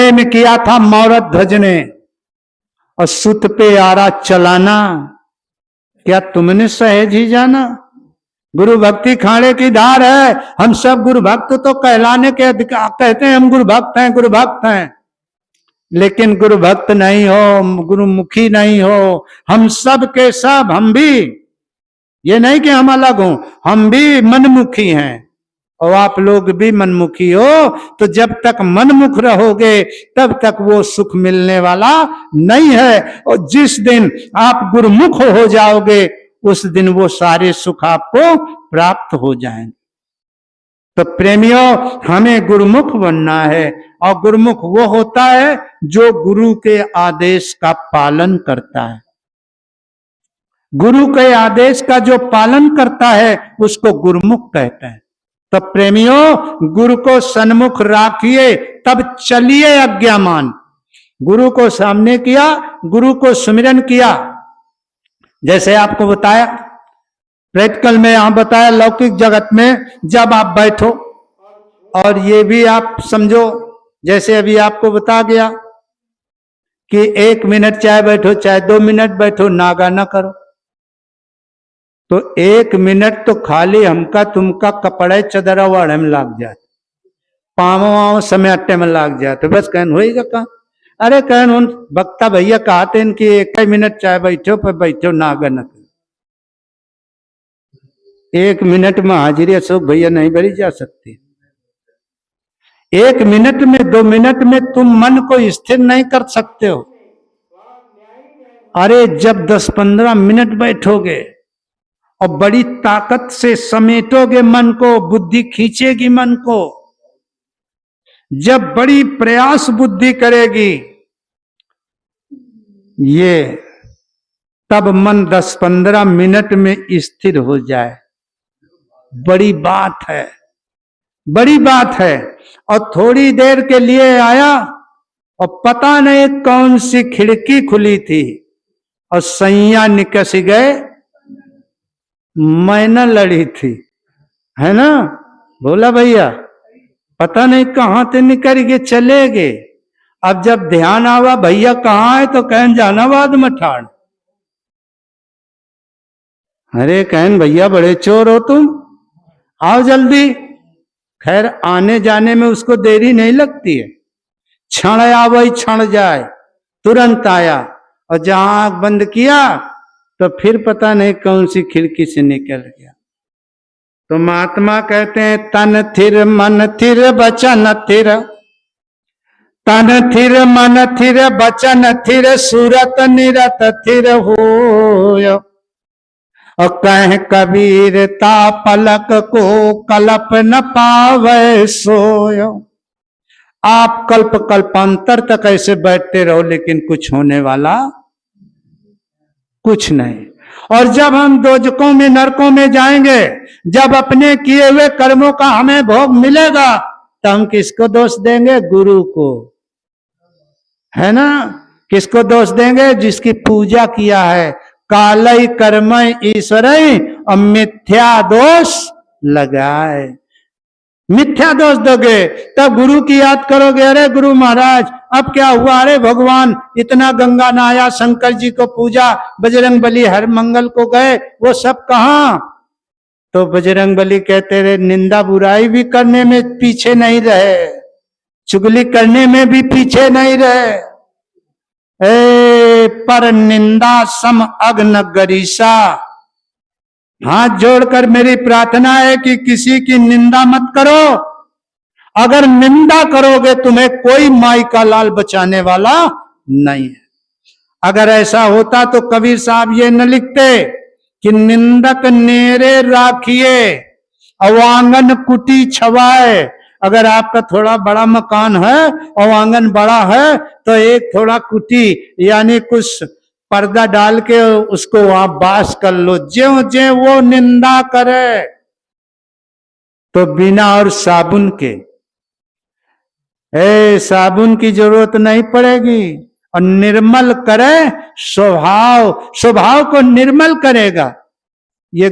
प्रेम किया था मौरत ध्वज ने, और सुत पे आरा चलाना क्या तुमने सहज ही जाना। गुरु भक्ति खाने की धार है। हम सब गुरु भक्त तो कहलाने के कहते हैं हम गुरु भक्त हैं, गुरु भक्त हैं, लेकिन गुरु भक्त नहीं हो, गुरुमुखी नहीं हो। हम सब के सब, हम भी, ये नहीं कि हम अलग हों, हम भी मनमुखी हैं और आप लोग भी मनमुखी हो। तो जब तक मनमुख रहोगे तब तक वो सुख मिलने वाला नहीं है, और जिस दिन आप गुरुमुख हो जाओगे उस दिन वो सारे सुख आपको प्राप्त हो जाएंगे। तो प्रेमियों, हमें गुरुमुख बनना है, और गुरुमुख वो होता है जो गुरु के आदेश का पालन करता है। गुरु के आदेश का जो पालन करता है उसको गुरुमुख कहते हैं। तो प्रेमियों, गुरु को सन्मुख राखिए तब चलिए अज्ञामान। गुरु को सामने किया, गुरु को सुमिरन किया। जैसे आपको बताया प्रैक्टिकल में, यहां बताया लौकिक जगत में जब आप बैठो, और ये भी आप समझो जैसे अभी आपको बता गया कि 1 मिनट चाहे बैठो चाहे 2 मिनट बैठो, नागा ना करो। तो 1 मिनट तो खाली हमका तुमका कपड़े चदरा वाड़े में लाग जाते, पाँव समय अट्टे में लाग जाते, बस कहन होगा कहा। अरे कहन उन वक्ता भैया कहते हैं कि 1 मिनट चाहे बैठो पर बैठो, नागा न करो। 1 मिनट में हाजिरी अशोक भैया नहीं भरी जा सकती। 1 मिनट में 2 मिनट में तुम मन को स्थिर नहीं कर सकते हो। अरे जब 10-15 मिनट बैठोगे और बड़ी ताकत से समेटोगे मन को, बुद्धि खींचेगी मन को, जब बड़ी प्रयास बुद्धि करेगी ये, तब मन 10-15 मिनट में स्थिर हो जाए, बड़ी बात है, बड़ी बात है। और थोड़ी देर के लिए आया और पता नहीं कौन सी खिड़की खुली थी और सैया निकस गए, मैना लड़ी थी, है ना, बोला भैया पता नहीं कहां से निकल के चले गए। अब जब ध्यान आवा भैया कहाँ है तो कहन जहानाबाद में ठाड़। अरे कहन भैया बड़े चोर हो तुम, आओ जल्दी। खैर आने जाने में उसको देरी नहीं लगती है, क्षण आवे क्षण जाए, तुरंत आया, और जहां आंख बंद किया तो फिर पता नहीं कौन सी खिड़की से निकल गया। तो महात्मा कहते हैं तन थिर मन थिर बचन थिर, तन थिर मन थिर बचन थिर, सूरत निरत थिर होय। और कह कबीर ता पलक को कल्प न पावे सोय। आप कल्प कल्पांतर तक ऐसे बैठते रहो लेकिन कुछ होने वाला कुछ नहीं। और जब हम दोजकों में नरकों में जाएंगे, जब अपने किए हुए कर्मों का हमें भोग मिलेगा, तो हम किसको दोष देंगे? गुरु को, है ना। किसको दोष देंगे? जिसकी पूजा किया है। कालई कर्म ईश्वर और मिथ्या दोष लगाए। मिथ्या दोष दोगे तब गुरु की याद करोगे, अरे गुरु महाराज अब क्या हुआ, अरे भगवान इतना गंगा नहाया, शंकर जी को पूजा, बजरंग बली हर मंगल को गए, वो सब कहां? तो बजरंग बली कहते रहे निंदा बुराई भी करने में पीछे नहीं रहे, चुगली करने में भी पीछे नहीं रहे। पर निंदा सम अग्न गरीसा। हाथ जोड़कर मेरी प्रार्थना है कि किसी की निंदा मत करो। अगर निंदा करोगे तुम्हें कोई माई का लाल बचाने वाला नहीं है। अगर ऐसा होता तो कबीर साहब ये न लिखते कि निंदक नेरे राखिए अवांगन कुटी छवाए। अगर आपका थोड़ा बड़ा मकान है और आंगन बड़ा है तो एक थोड़ा कुटी यानी कुछ पर्दा डाल के उसको वहां बास कर लो। ज्यों ज्यों वो निंदा करे तो बिना और साबुन के, साबुन की जरूरत नहीं पड़ेगी। और निर्मल करे स्वभाव, स्वभाव को निर्मल करेगा, ये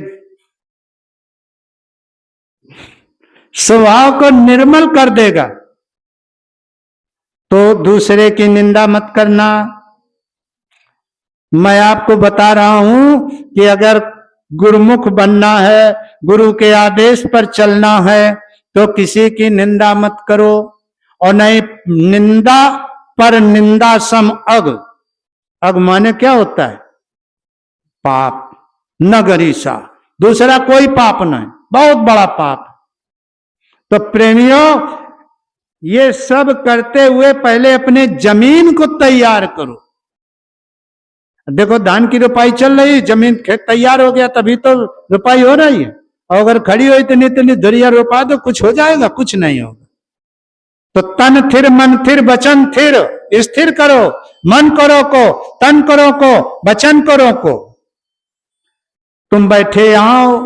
स्वभाव को निर्मल कर देगा तो दूसरे की निंदा मत करना। मैं आपको बता रहा हूं कि अगर गुरुमुख बनना है, गुरु के आदेश पर चलना है, तो किसी की निंदा मत करो। और नहीं, निंदा पर निंदा सम अग। अग माने क्या होता है? पाप। नगरीसा, दूसरा कोई पाप नहीं, बहुत बड़ा पाप। तो प्रेमियों, ये सब करते हुए पहले अपने जमीन को तैयार करो। देखो, धान की रोपाई चल रही, जमीन खेत तैयार हो गया तभी तो रोपाई हो रही है। और अगर खड़ी हुई तो नहीं धुरिया रोपा दो, कुछ हो जाएगा? कुछ नहीं होगा। तो तन थिर मन थिर वचन थिर, स्थिर करो मन करो को, तन करो को, वचन करो को। तुम बैठे आओ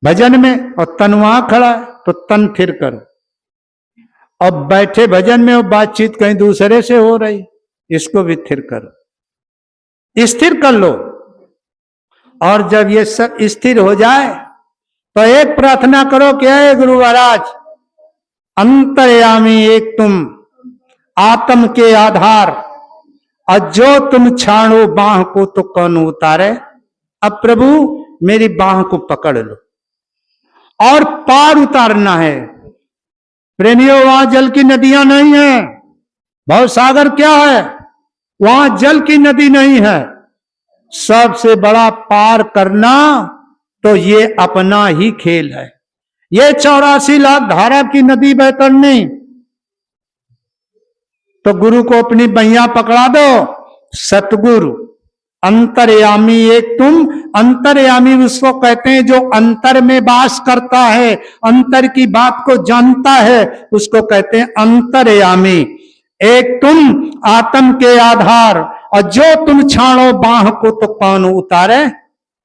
भजन में और तन वहां खड़ा है, तो तन थिर करो। अब बैठे भजन में और बातचीत कहीं दूसरे से हो रही, इसको भी थिर करो, स्थिर कर लो। और जब ये सब स्थिर हो जाए तो एक प्रार्थना करो कि हे गुरु महाराज, अंतर्यामी एक तुम, आत्म के आधार, और जो तुम छाड़ो बाह को तो कौन उतारे। अब प्रभु मेरी बाह को पकड़ लो और पार उतारना है। प्रेमियों, वहां जल की नदियां नहीं है, भव सागर क्या है? वहां जल की नदी नहीं है। सबसे बड़ा पार करना तो ये अपना ही खेल है। ये 84 लाख धारा की नदी बैतरनी, तो गुरु को अपनी बैया पकड़ा दो। सतगुरु अंतर्यामी एक तुम, अंतर्यामी उसको कहते हैं जो अंतर में वास करता है, अंतर की बात को जानता है, उसको कहते हैं अंतर्यामी। एक तुम, आत्म के आधार, और जो तुम छाड़ो बाह को तो कौन उतारे।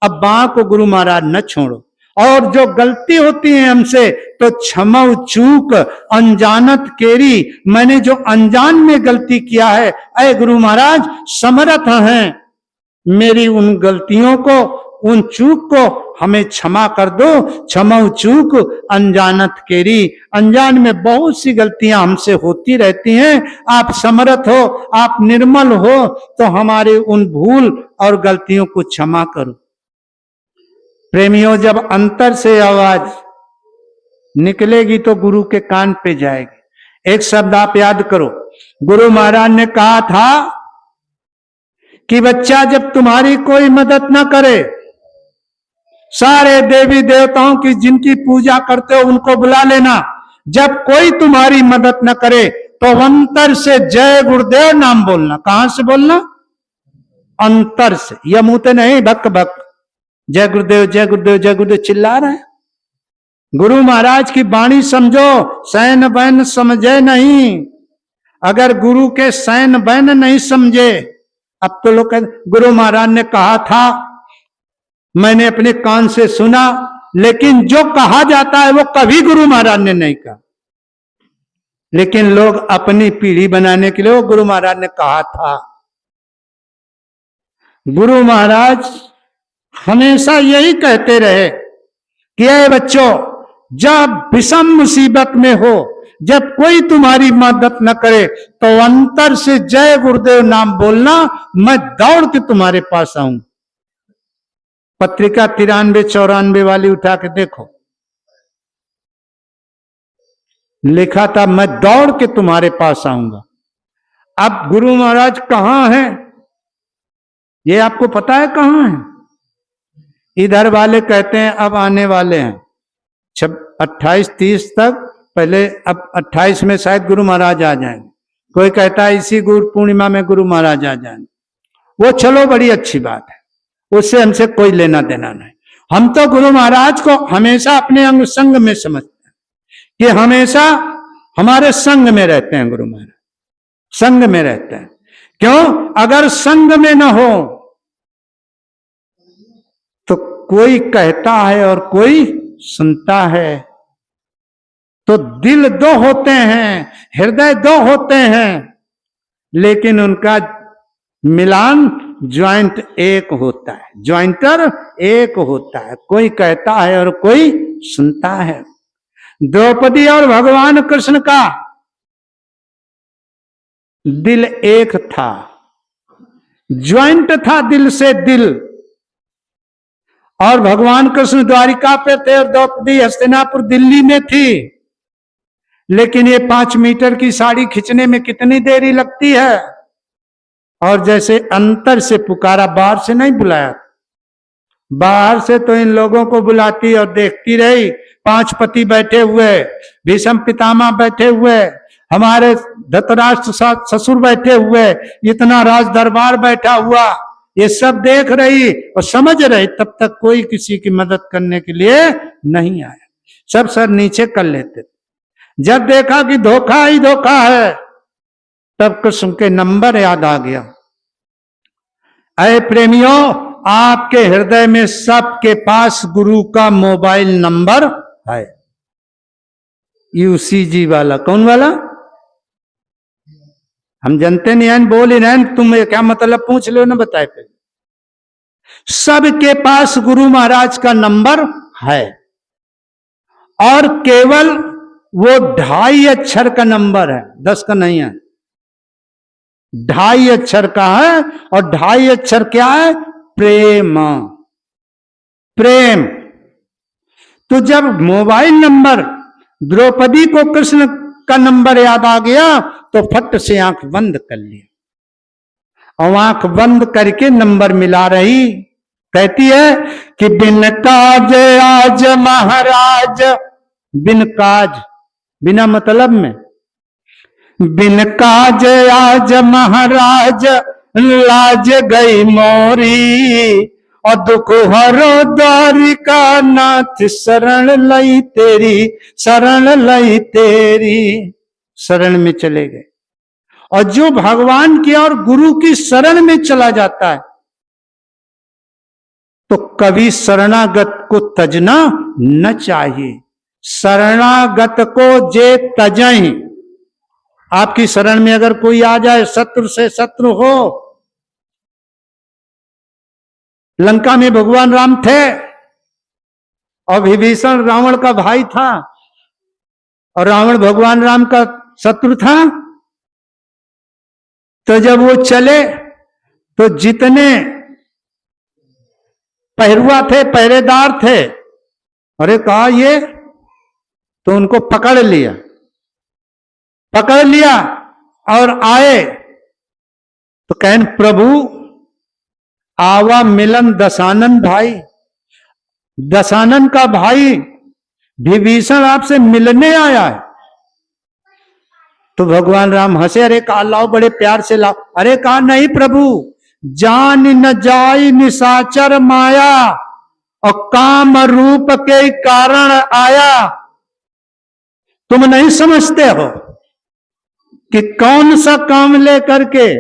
अब बाह को गुरु महाराज न छोड़ो। और जो गलती होती है हमसे तो क्षमा चूक अनजानत केरी, मैंने जो अनजान में गलती किया है, अय गुरु महाराज समर्थ हैं, मेरी उन गलतियों को, उन चूक को हमें क्षमा कर दो। क्षमा चूक अनजानत केरी, अनजान में बहुत सी गलतियां हमसे होती रहती हैं। आप समर्थ हो, आप निर्मल हो, तो हमारे उन भूल और गलतियों को क्षमा करो। प्रेमियों, जब अंतर से आवाज निकलेगी तो गुरु के कान पे जाएगी। एक शब्द आप याद करो, गुरु महाराज ने कहा था कि बच्चा, जब तुम्हारी कोई मदद ना करे, सारे देवी देवताओं की जिनकी पूजा करते हो उनको बुला लेना। जब कोई तुम्हारी मदद न करे तो अंतर से जय गुरुदेव नाम बोलना। कहां से बोलना? अंतर से, यह मुंह से नहीं, भक भक जय गुरुदेव जय गुरुदेव जय गुरुदेव चिल्ला रहे हैं। गुरु महाराज की वाणी समझो, सैन बैन समझे नहीं। अगर गुरु के सैन बैन नहीं समझे, अब तो लोग कहते गुरु महाराज ने कहा था, मैंने अपने कान से सुना, लेकिन जो कहा जाता है वो कभी गुरु महाराज ने नहीं कहा। लेकिन लोग अपनी पीढ़ी बनाने के लिए वो गुरु महाराज ने कहा था। गुरु महाराज हमेशा यही कहते रहे कि ऐ बच्चों, जब विषम मुसीबत में हो, जब कोई तुम्हारी मदद न करे, तो अंतर से जय गुरुदेव नाम बोलना, मैं दौड़ के तुम्हारे पास आऊं। पत्रिका 93-94 वाली उठा के देखो, लिखा था मैं दौड़ के तुम्हारे पास आऊंगा। अब गुरु महाराज कहां हैं, ये आपको पता है कहां है? इधर वाले कहते हैं अब आने वाले हैं 28-30 तक, पहले अब 28 में शायद गुरु महाराज आ जाएंगे। कोई कहता है इसी गुरु पूर्णिमा में गुरु महाराज आ जाएंगे। वो चलो बड़ी अच्छी बात है, उससे हमसे कोई लेना देना नहीं। हम तो गुरु महाराज को हमेशा अपने अंग संग में समझते हैं कि हमेशा हमारे संग में रहते हैं। गुरु महाराज संग में रहते हैं। क्यों? अगर संग में न हो तो कोई कहता है और कोई सुनता है, तो दिल दो होते हैं, हृदय दो होते हैं, लेकिन उनका मिलान ज्वाइंट एक होता है, ज्वाइंटर एक होता है। कोई कहता है और कोई सुनता है। द्रौपदी और भगवान कृष्ण का दिल एक था, ज्वाइंट था दिल से दिल। और भगवान कृष्ण द्वारिका पे थे और द्रौपदी हस्तिनापुर दिल्ली में थी। लेकिन ये 5 मीटर की साड़ी खींचने में कितनी देरी लगती है। और जैसे अंतर से पुकारा, बाहर से नहीं बुलाया, बाहर से तो इन लोगों को बुलाती और देखती रही। 5 पति बैठे हुए, भीष्म पितामह बैठे हुए, हमारे धृतराष्ट्र ससुर बैठे हुए, इतना राज दरबार बैठा हुआ, ये सब देख रही और समझ रही। तब तक कोई किसी की मदद करने के लिए नहीं आया, सब सर नीचे कर लेते। जब देखा कि धोखा ही धोखा है, तब कृष्ण के नंबर याद आ गया। अरे प्रेमियों, आपके हृदय में सबके पास गुरु का मोबाइल नंबर है। UCG वाला, कौन वाला? हम जानते नहीं हैं, बोल ही नहीं, तुम क्या मतलब पूछ लो ना, बताए पे। सबके पास गुरु महाराज का नंबर है और केवल वो 2.5 अक्षर का नंबर है, 10 का नहीं है, 2.5 अक्षर का है। और 2.5 अक्षर क्या है? प्रेम। प्रेम। तो जब मोबाइल नंबर द्रौपदी को कृष्ण का नंबर याद आ गया तो फट से आंख बंद कर लिया और आंख बंद करके नंबर मिला रही। कहती है कि बिन काज आज महाराज, बिन काज, बिना मतलब में, बिन काज आज महाराज लाज गई मोरी, और दुख हरो द्वारिका नाथ शरण लई तेरी, शरण लई तेरी। शरण में चले गए। और जो भगवान की और गुरु की शरण में चला जाता है तो कभी शरणागत को तजना न चाहिए। शरणागत को जे तजई। आपकी शरण में अगर कोई आ जाए, शत्रु से शत्रु हो। लंका में भगवान राम थे और विभीषण रावण का भाई था और रावण भगवान राम का शत्रु था। तो जब वो चले तो जितने पहरुआ थे, पहरेदार थे, अरे कहा ये, तो उनको पकड़ लिया, पकड़ लिया और आए तो कहन प्रभु आवा मिलन दशानन भाई, दशानन का भाई विभीषण आपसे मिलने आया है। तो भगवान राम हंसे, अरे कहा लाओ, बड़े प्यार से लाओ। अरे कहा नहीं प्रभु, जान न जाई निशाचर माया और काम रूप के कारण आया। तुम नहीं समझते हो कि कौन सा काम लेकर के।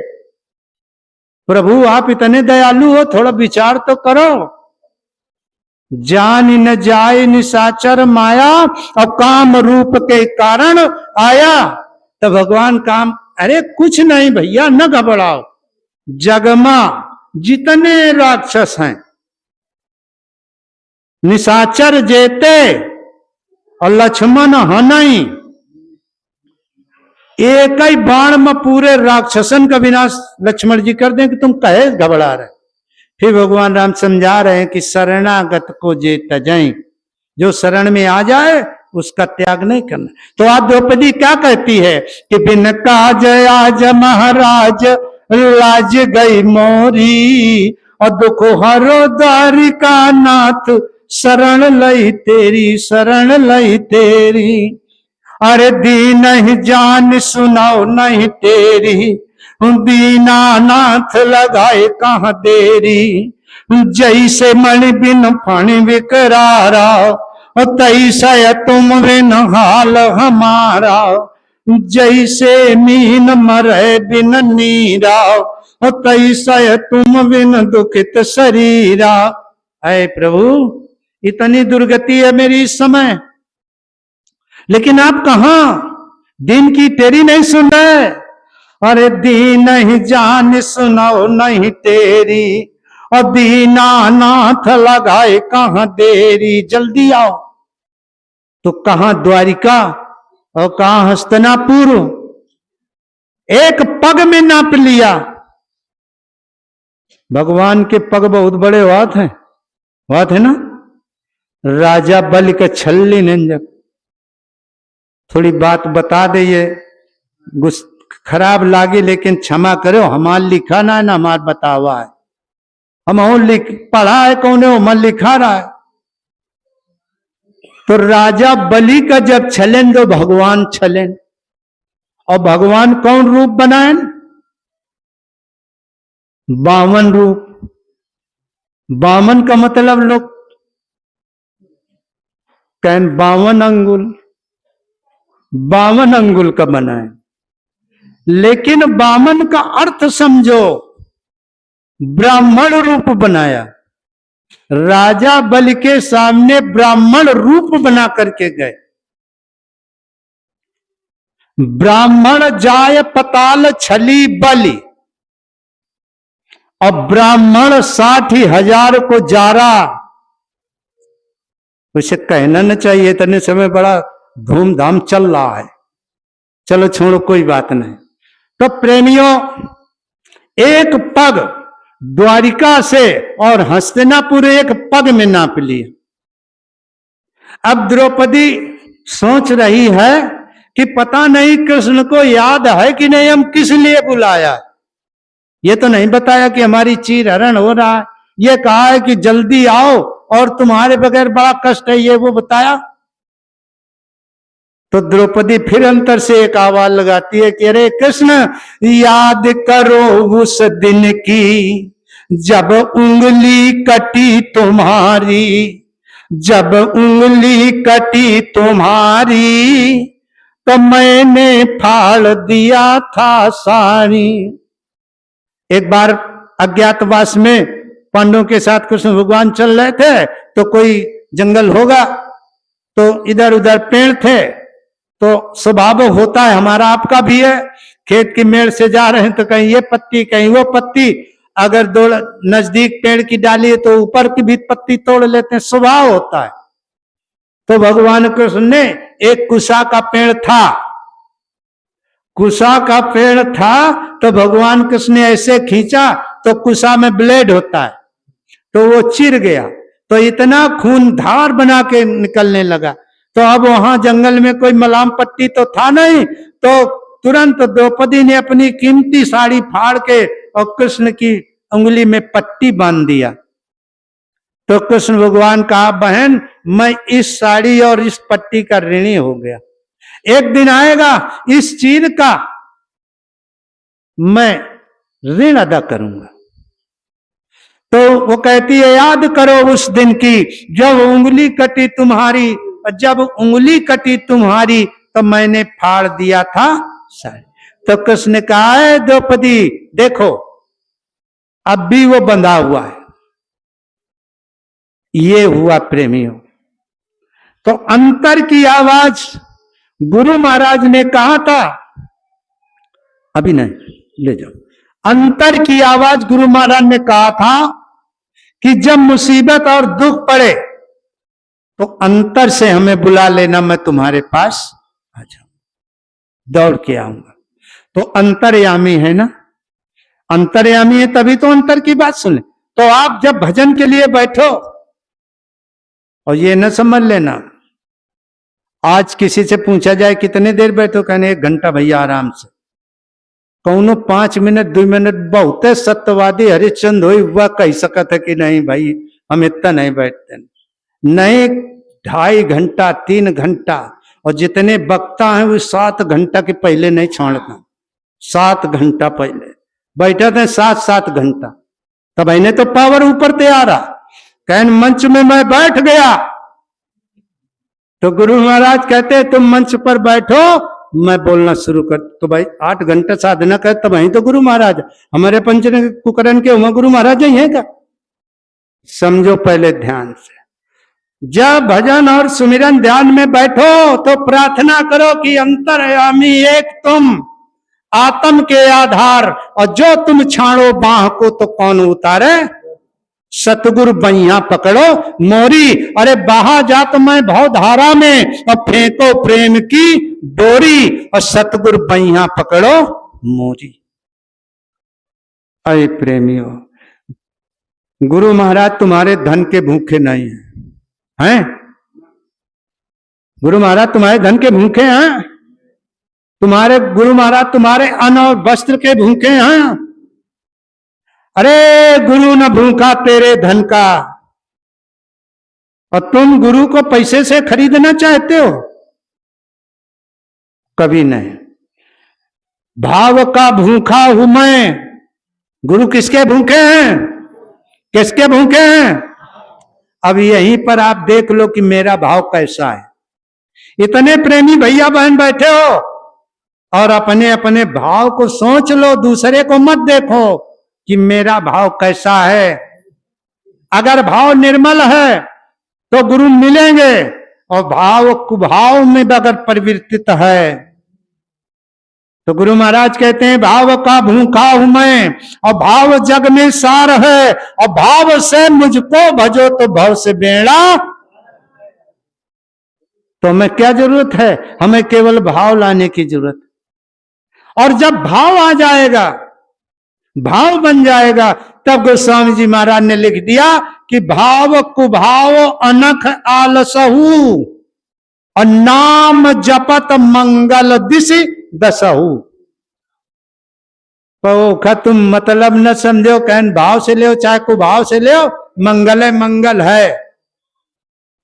प्रभु आप इतने दयालु हो, थोड़ा विचार तो करो। जान न जाए निशाचर माया और काम रूप के कारण आया। तो भगवान काम, अरे कुछ नहीं भैया, न घबराओ। जगमा जितने राक्षस हैं, निशाचर जेते और लक्ष्मण हनई, एक ही बाण में पूरे राक्षसन का विनाश लक्ष्मण जी कर दें कि तुम कहे घबरा रहे। फिर भगवान राम समझा रहे हैं कि शरणागत को जे तजई, जो शरण में आ जाए उसका त्याग नहीं करना। तो आज द्रौपदी क्या कहती है कि बिन काज आज महाराज लाज गई मोरी, और दुख हरो द्वारिका नाथ शरण लई तेरी, शरण लई तेरी। अरे दीन ही जान सुनाओ नहीं तेरी, दीनानाथ लगाए कहाँ देरी। जैसे मणि बिन फणि विकरारा, तैसा तुम बिन हाल हमारा। जैसे मीन मरे बिन नीरा, तैसा तुम बिन दुखित शरीरा। ऐ प्रभु इतनी दुर्गति है मेरी इस समय, लेकिन आप कहां दिन की तेरी नहीं सुन रहे। अरे दीन ही जान सुनाओ नहीं तेरी, और दीनानाथ लगाए कहां देरी। जल्दी आओ। तो कहां द्वारिका और कहां हस्तिनापुर। एक पग में नाप लिया। भगवान के पग बहुत बड़े हुआ थे ना। राजा बलि का छल्ली नंजक। थोड़ी बात बता दे, ये खराब लागी लेकिन क्षमा करो, हमार लिखा ना है ना हमार बता हुआ है, हम पढ़ा है कौन है, मन लिखा रहा है। तो राजा बलि का जब छलेन तो भगवान छलेन, और भगवान कौन रूप बनाए? 52 रूप। 52 का मतलब लोग कहें 52 अंगुल, 52 अंगुल का बनाए, लेकिन 52 का अर्थ समझो, ब्राह्मण रूप बनाया। राजा बलि के सामने ब्राह्मण रूप बना करके गए। ब्राह्मण जाय पताल छली बलि, और ब्राह्मण 60,000 को जारा। उसे कहना न चाहिए, इतने समय बड़ा धूमधाम चल रहा है, चलो छोड़ो कोई बात नहीं। तो प्रेमियों, एक पग द्वारिका से और हस्तिनापुर एक पग में नाप लिया। अब द्रौपदी सोच रही है कि पता नहीं कृष्ण को याद है कि नहीं, हम किस लिए बुलाया। ये तो नहीं बताया कि हमारी चीर हरण हो रहा है, ये कहा है कि जल्दी आओ और तुम्हारे बगैर बड़ा कष्ट है, ये वो बताया। तो द्रौपदी फिर अंतर से एक आवाज लगाती है कि अरे कृष्ण, याद करो उस दिन की जब उंगली कटी तुम्हारी, जब उंगली कटी तुम्हारी, तो मैंने फाड़ दिया था साड़ी। एक बार अज्ञातवास में पांडवों के साथ कृष्ण भगवान चल रहे थे, तो कोई जंगल होगा, तो इधर उधर पेड़ थे, तो स्वभाव होता है हमारा आपका भी है, खेत की मेड़ से जा रहे हैं तो कहीं ये पत्ती कहीं वो पत्ती, अगर दो नजदीक पेड़ की डाली है तो ऊपर की भी पत्ती तोड़ लेते हैं, स्वभाव होता है। तो भगवान कृष्ण ने, एक कुशा का पेड़ था, कुशा का पेड़ था, तो भगवान कृष्ण ने ऐसे खींचा तो कुशा में ब्लेड होता है, तो वो चिर गया, तो इतना खून धार बना के निकलने लगा। तो अब वहां जंगल में कोई मलाम पट्टी तो था नहीं, तो तुरंत द्रौपदी ने अपनी कीमती साड़ी फाड़ के और कृष्ण की उंगली में पट्टी बांध दिया। तो कृष्ण भगवान कहा, बहन मैं इस साड़ी और इस पट्टी का ऋणी हो गया, एक दिन आएगा इस चीर का मैं ऋण अदा करूंगा। तो वो कहती है, याद करो उस दिन की जब उंगली कटी तुम्हारी, जब उंगली कटी तुम्हारी तो मैंने फाड़ दिया था साड़ी। तो कृष्ण ने कहा है, द्रौपदी देखो अब भी वो बंधा हुआ है। ये हुआ प्रेमियों। तो अंतर की आवाज गुरु महाराज ने कहा था, अभी नहीं ले जाओ, अंतर की आवाज गुरु महाराज ने कहा था कि जब मुसीबत और दुख पड़े तो अंतर से हमें बुला लेना, मैं तुम्हारे पास आ जाऊं, दौड़ के आऊंगा। तो अंतर्यामी है ना, अंतर्यामी है तभी तो अंतर की बात सुने। तो आप जब भजन के लिए बैठो, और ये न समझ लेना आज किसी से पूछा जाए कितने देर बैठो, कहने 1 घंटा भैया आराम से, कौनो 5 मिनट 2 मिनट बहुत है, सत्यवादी हरिश्चंद्र हो वह कह सकत है कि नहीं भाई हम इतना नहीं बैठते, नहीं 2.5 घंटा 3 घंटा, और जितने वक्ता हैं वो 7 घंटा के पहले नहीं छोड़ता, 7 घंटा पहले बैठे थे, 7 घंटा। तब इन्हें तो पावर ऊपर ते आ रहा, कहन मंच में मैं बैठ गया, तो गुरु महाराज कहते तुम मंच पर बैठो मैं बोलना शुरू कर। तो भाई 8 घंटा साधना कर, तब वहीं तो गुरु महाराज, हमारे पंच कुकरण के वहां गुरु महाराज ही है क्या? समझो पहले ध्यान से, जब भजन और सुमिरन ध्यान में बैठो तो प्रार्थना करो कि अंतर्यामी एक तुम, आत्म के आधार, और जो तुम छाड़ो बाह को तो कौन उतारे, सतगुरु बहिया पकड़ो मोरी, अरे बहा जा तो मैं भव धारा में, और फेंको प्रेम की डोरी, और सतगुरु बहिया पकड़ो मोरी। अरे प्रेमियों, गुरु महाराज तुम्हारे धन के भूखे नहीं हैं? गुरु महाराज तुम्हारे धन के भूखे हैं? तुम्हारे गुरु महाराज तुम्हारे अन्न और वस्त्र के भूखे हैं? अरे गुरु न भूखा तेरे धन का, और तुम गुरु को पैसे से खरीदना चाहते हो? कभी नहीं। भाव का भूखा हूं मैं। गुरु किसके भूखे हैं? किसके भूखे हैं? अब यहीं पर आप देख लो कि मेरा भाव कैसा है। इतने प्रेमी भैया बहन बैठे हो और अपने अपने भाव को सोच लो, दूसरे को मत देखो कि मेरा भाव कैसा है। अगर भाव निर्मल है तो गुरु मिलेंगे, और भाव कुभाव में अगर परिवर्तित है तो गुरु महाराज कहते हैं भाव का भूखा हूं मैं, और भाव जग में सार है, और भाव से मुझको भजो तो भव से बेड़ा। तो हमें क्या जरूरत है? हमें केवल भाव लाने की जरूरत। और जब भाव आ जाएगा, भाव बन जाएगा, तब गोस्वामी जी महाराज ने लिख दिया कि भाव कुभाव अनख आलसहु, और नाम जपत मंगल दिशि दसहु। तो तुम मतलब न समझो, कहन भाव से ले चाहे कुभाव से ले, मंगल है मंगल है।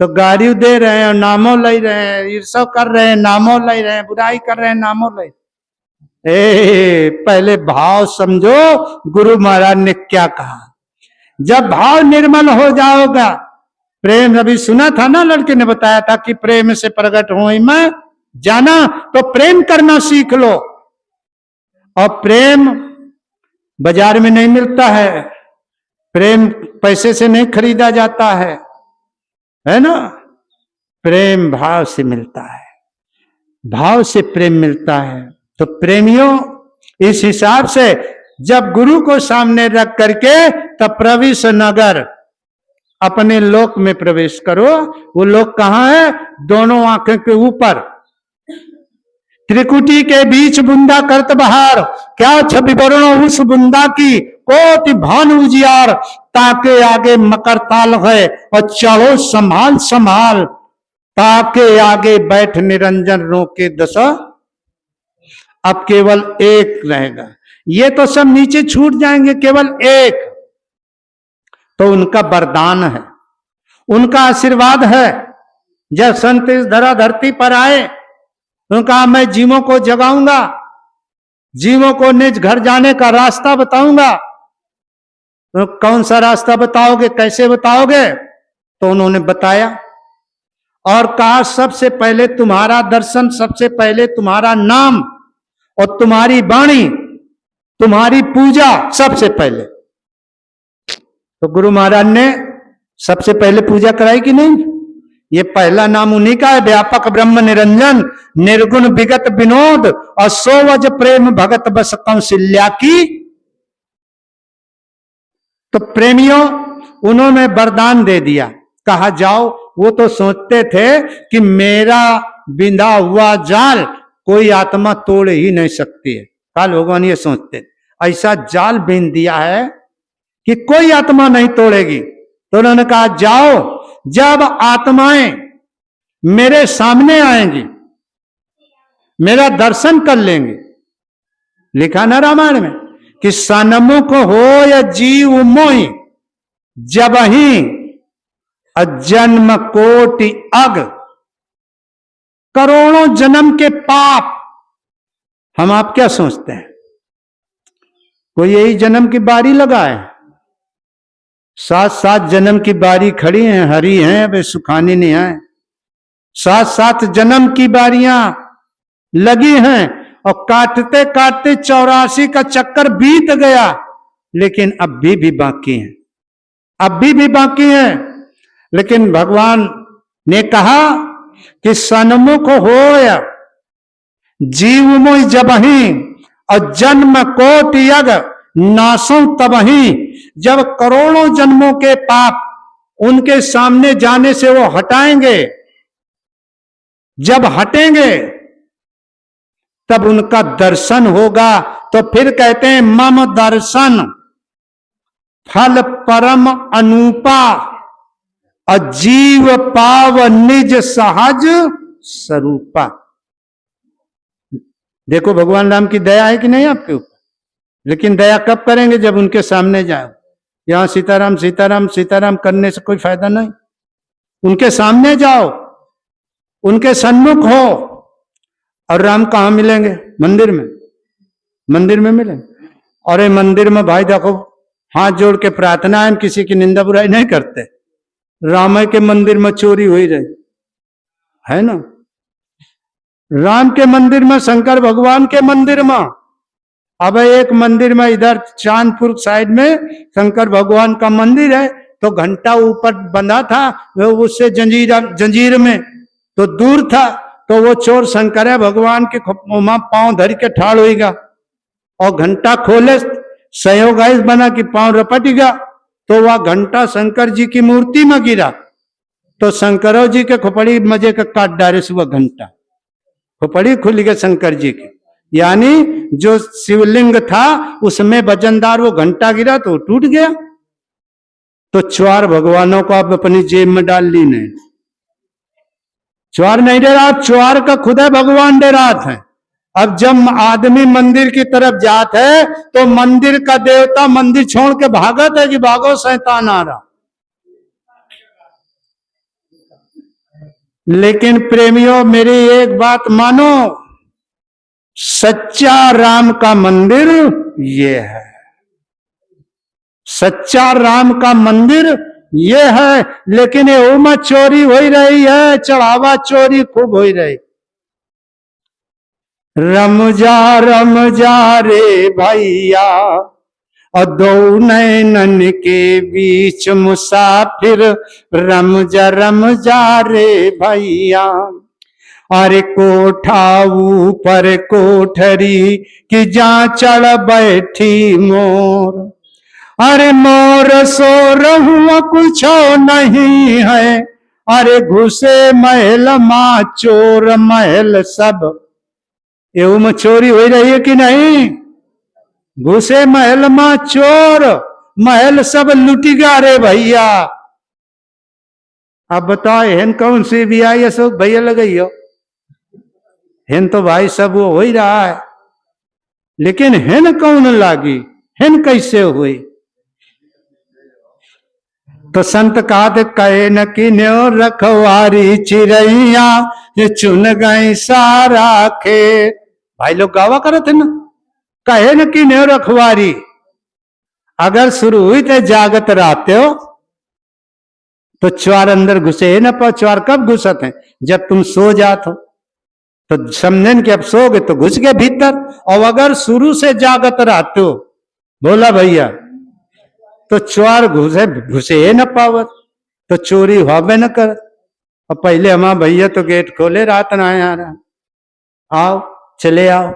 तो गाड़ी दे रहे हैं, नामों ले रहे हैं, ईर्ष्या कर रहे हैं, नामों ले रहे हैं, बुराई कर रहे हैं, नामों ले। पहले भाव समझो गुरु महाराज ने क्या कहा। जब भाव निर्मल हो जाओगा, प्रेम अभी सुना था ना, लड़के ने बताया था कि प्रेम से प्रकट हो मैं जाना, तो प्रेम करना सीख लो। और प्रेम बाजार में नहीं मिलता है, प्रेम पैसे से नहीं खरीदा जाता है ना। प्रेम भाव से मिलता है, भाव से प्रेम मिलता है। तो प्रेमियों, इस हिसाब से जब गुरु को सामने रख करके तब प्रवेश नगर, अपने लोक में प्रवेश करो। वो लोक कहाँ है? दोनों आंखों के ऊपर, त्रिकुटी के बीच बुंदा करत बहार, क्या छवि वर्णो उस बुंदा की, कोटि भानु उजियार, ताके आगे मकर ताल है, और चढ़ो संभाल संभाल, ताके आगे बैठ निरंजन रोके दशा। अब केवल एक रहेगा, ये तो सब नीचे छूट जाएंगे, केवल एक। तो उनका वरदान है, उनका आशीर्वाद है। जब संत इस धरती पर आए, उनका मैं जीवों को जगाऊंगा, जीवों को निज घर जाने का रास्ता बताऊंगा। तो कौन सा रास्ता बताओगे, कैसे बताओगे? तो उन्होंने बताया और कहा सबसे पहले तुम्हारा दर्शन, सबसे पहले तुम्हारा नाम, और तुम्हारी वाणी, तुम्हारी पूजा सबसे पहले। तो गुरु महाराज ने सबसे पहले पूजा कराई कि नहीं? ये पहला नाम उन्हीं का है, व्यापक ब्रह्म निरंजन, निर्गुण विगत विनोद, और सोवज प्रेम भगत बस कौशल्या की। तो प्रेमियों, उन्होंने वरदान दे दिया, कहा जाओ। वो तो सोचते थे कि मेरा बिंधा हुआ जाल कोई आत्मा तोड़ ही नहीं सकती है। काल भगवान ये सोचते, ऐसा जाल बिन दिया है कि कोई आत्मा नहीं तोड़ेगी। तो उन्होंने कहा जाओ, जब आत्माएं मेरे सामने आएंगी, मेरा दर्शन कर लेंगे। लिखा ना रामायण में कि सन्मुख हो या जीव मोहि, जब ही अजन्म कोटि अग, करोड़ों जन्म के पाप। हम आप क्या सोचते हैं कोई यही जन्म की बारी लगा है? 7-7 जन्म की बारी खड़ी है, हरी हैं, वे सुखानी नहीं है। 7-7 जन्म की बारियां लगी हैं, और काटते काटते 84 का चक्कर बीत गया, लेकिन अब भी बाकी हैं, अब भी बाकी हैं। लेकिन भगवान ने कहा कि सन्मुख होय जीव मोहि जबहि, और जन्म कोटि यग नासों तबहि। जब करोड़ों जन्मों के पाप उनके सामने जाने से वो हटाएंगे, जब हटेंगे तब उनका दर्शन होगा, तो फिर कहते हैं मम दर्शन फल परम अनूपा, अजीव पाव निज सहज स्वरूपा। देखो भगवान राम की दया है कि नहीं आपके ऊपर, लेकिन दया कब करेंगे, जब उनके सामने जाओ। यहां सीताराम सीताराम सीताराम करने से कोई फायदा नहीं, उनके सामने जाओ, उनके सन्मुख हो। और राम कहां मिलेंगे, मंदिर में, मंदिर में मिलेंगे। और ये मंदिर में भाई देखो हाथ जोड़ के प्रार्थना है, किसी की निंदा बुराई नहीं करते। राम के मंदिर में चोरी हो ही रही है ना, राम के मंदिर में, शंकर भगवान के मंदिर में। अब एक मंदिर में इधर चांदपुर साइड में शंकर भगवान का मंदिर है, तो घंटा ऊपर बंधा था, वो उससे जंजीर में तो दूर था, तो वो चोर शंकर भगवान के पांव धर के ठाड़ होगा, और घंटा खोले संयोग ऐसा बना कि पांव रपट गया, तो वह घंटा शंकर जी की मूर्ति में गिरा, तो शंकरों जी के खोपड़ी मजे का काट डाले से वह घंटा, खोपड़ी खुल गया शंकर जी की। यानी जो शिवलिंग था उसमें वजनदार वो घंटा गिरा तो टूट गया। तो चार भगवानों को आप अपनी जेब में डाल ली नहीं, चार नहीं दे रहा, चार का खुद है भगवान दे रहा था। अब जब आदमी मंदिर की तरफ जात है तो मंदिर का देवता मंदिर छोड़ के भागत है कि भागो शैतान आ रहा। लेकिन प्रेमियों मेरी एक बात मानो, सच्चा राम का मंदिर ये है, सच्चा राम का मंदिर ये है। लेकिन ये उम्र चोरी हो रही है, चढ़ावा चोरी खूब हो रही। रम जा रे भैया, और दो नैनन के बीच मुसाफिर, रम जा रे भैया। अरे कोठा ऊपर कोठरी कि जा चढ़ बैठी मोर, अरे मोर सो रहूं कुछ नहीं है, अरे घुसे महल मां चोर महल सब। एवं चोरी हो रही है कि नहीं, घुसे महल मां चोर महल सब लुटी गया रे भैया। अब बताओ हेन कौन सी भी आई अशोक भैया लगाई हो, हेन तो भाई सब वो हो ही रहा है, लेकिन हेन कौन लागी, हेन कैसे हुई। तो संत कहते कहे न कि न्यो रखवारी चिड़ैया, ये चुन गई सारा खेत। भाई लोग गावा करे थे ना, कहे न कि न्यो रखवारी। अगर शुरू हुई तो जागत रहते हो तो चार अंदर घुसे न पा। चार कब घुसते हैं, जब तुम सो जाते हो, तो समझन कि अब सोगे तो घुस गए भीतर। और अगर शुरू से जागत रहते हो बोला भैया, तो चोर घुसे न पावत, तो चोरी होबे न कर। और पहले हमारा भैया तो गेट खोले रात ना आ रहा, आओ चले आओ।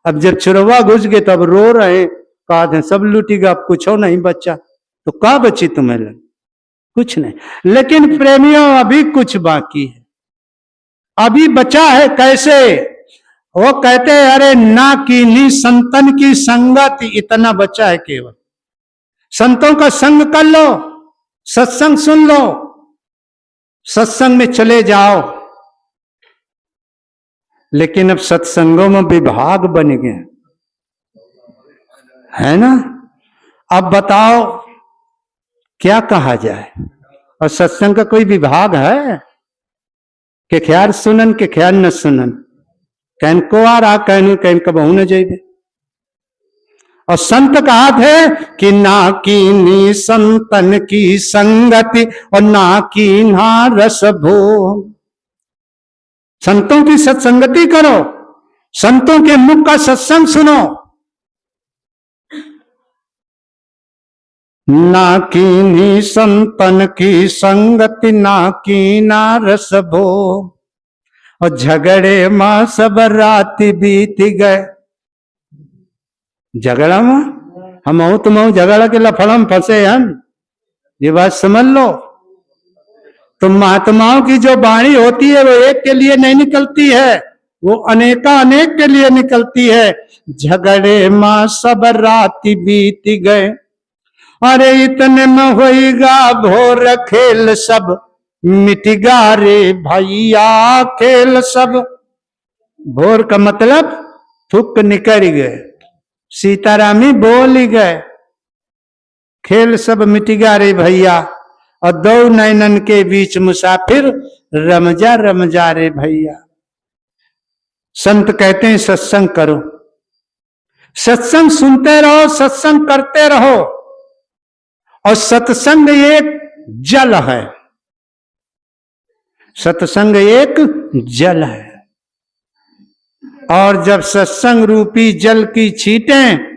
अब जब चुरवा घुस गए तब रो रहे, कहा सब लूटेगा, अब कुछ हो नहीं बच्चा। तो क्या बची तुम्हें लग, कुछ नहीं। लेकिन प्रेमियों अभी कुछ बाकी है, अभी बचा है। कैसे, वो कहते हैं अरे ना कीन्ही संतन की संगत, इतना बचा है केवल। संतों का संग कर लो, सत्संग सुन लो, सत्संग में चले जाओ। लेकिन अब सत्संगों में विभाग बन गए है ना। अब बताओ क्या कहा जाए, और सत्संग का कोई विभाग है कि ख्याल सुनन के ख्याल न सुनन, कहन को आ रहा कहन कहन कबहू न जाइए। और संत कहा थे कि ना कीन्ही संतन की संगति, और ना कीन्हा रस भोग। संतों की सत्संगति करो, संतों के मुख का सत्संग सुनो। ना कीन्ही संतन की संगति, ना कीन्हा रस भोग। और झगड़े मां सब राति बीत गए। झगड़ा में हम तुम झगड़ा के लफड़ा में फंसे हम, ये बात समझ लो। तो महात्माओं की जो वाणी होती है वो एक के लिए नहीं निकलती है, वो अनेका अनेक के लिए निकलती है। झगड़े मां सब राति बीत गए, अरे इतने में होएगा भोर खेल सब मिटिगा रे भैया खेल सब। भोर का मतलब थुक निकल गए, सीतारामी बोल ही गए, खेल सब मिटिगा रे भैया। और दो नैनन के बीच मुसाफिर रमजा रे भैया। संत कहते हैं सत्संग करो, सत्संग सुनते रहो, सत्संग करते रहो। और सत्संग एक जल है, सत्संग एक जल है। और जब सत्संग रूपी जल की छींटें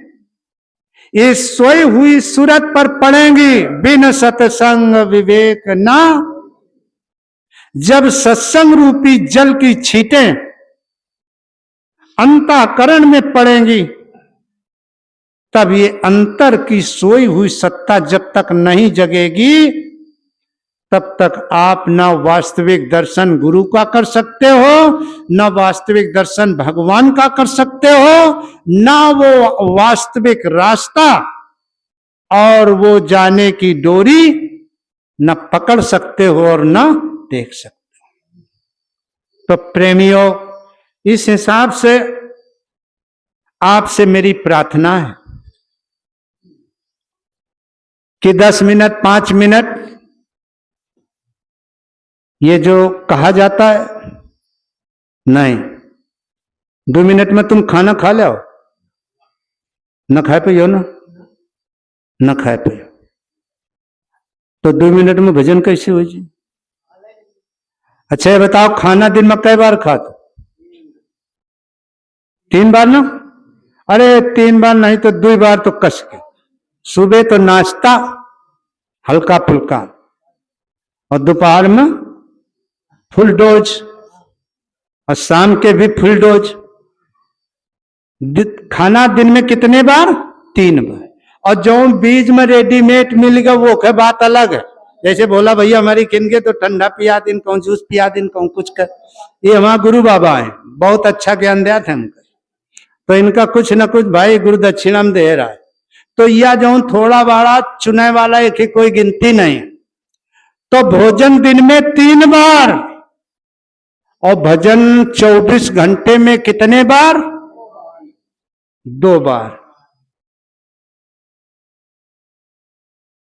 इस सोई हुई सूरत पर पड़ेंगी, बिन सत्संग विवेक ना। जब सत्संग रूपी जल की छींटें अंतःकरण में पड़ेंगी, तब ये अंतर की सोई हुई सत्ता जब तक नहीं जगेगी, तब तक आप न वास्तविक दर्शन गुरु का कर सकते हो, न वास्तविक दर्शन भगवान का कर सकते हो, न वो वास्तविक रास्ता और वो जाने की डोरी न पकड़ सकते हो और न देख सकते हो। तो प्रेमियों, इस हिसाब से आपसे मेरी प्रार्थना है कि 10 मिनट 5 मिनट ये जो कहा जाता है, नहीं 2 मिनट में तुम खाना खा लो, न खाए पियो ना, न खाए पियो, तो 2 मिनट में भजन कैसे हो जी? अच्छा ये बताओ, खाना दिन में कई बार खाते? 3 बार ना? अरे 3 बार नहीं तो 2 बार तो कस के। सुबह तो नाश्ता हल्का फुल्का, और दोपहर में फुल डोज, और शाम के भी फुल डोज। खाना दिन में कितने बार? 3 बार। और जो बीज में रेडीमेड मिल गया वो के बात अलग है। जैसे बोला भैया हमारी किनके तो ठंडा पिया दिन, कहूँ जूस पिया दिन, कहूँ कुछ कर। ये हमारा गुरु बाबा है, बहुत अच्छा ज्ञान दिया था हमको, तो इनका कुछ न कुछ भाई गुरु दक्षिणा में दे रहा है। तो यह जो थोड़ा बड़ा चुने वाला एक ही कोई गिनती नहीं। तो भोजन दिन में 3 बार, और भजन 24 घंटे में कितने बार? 2 बार।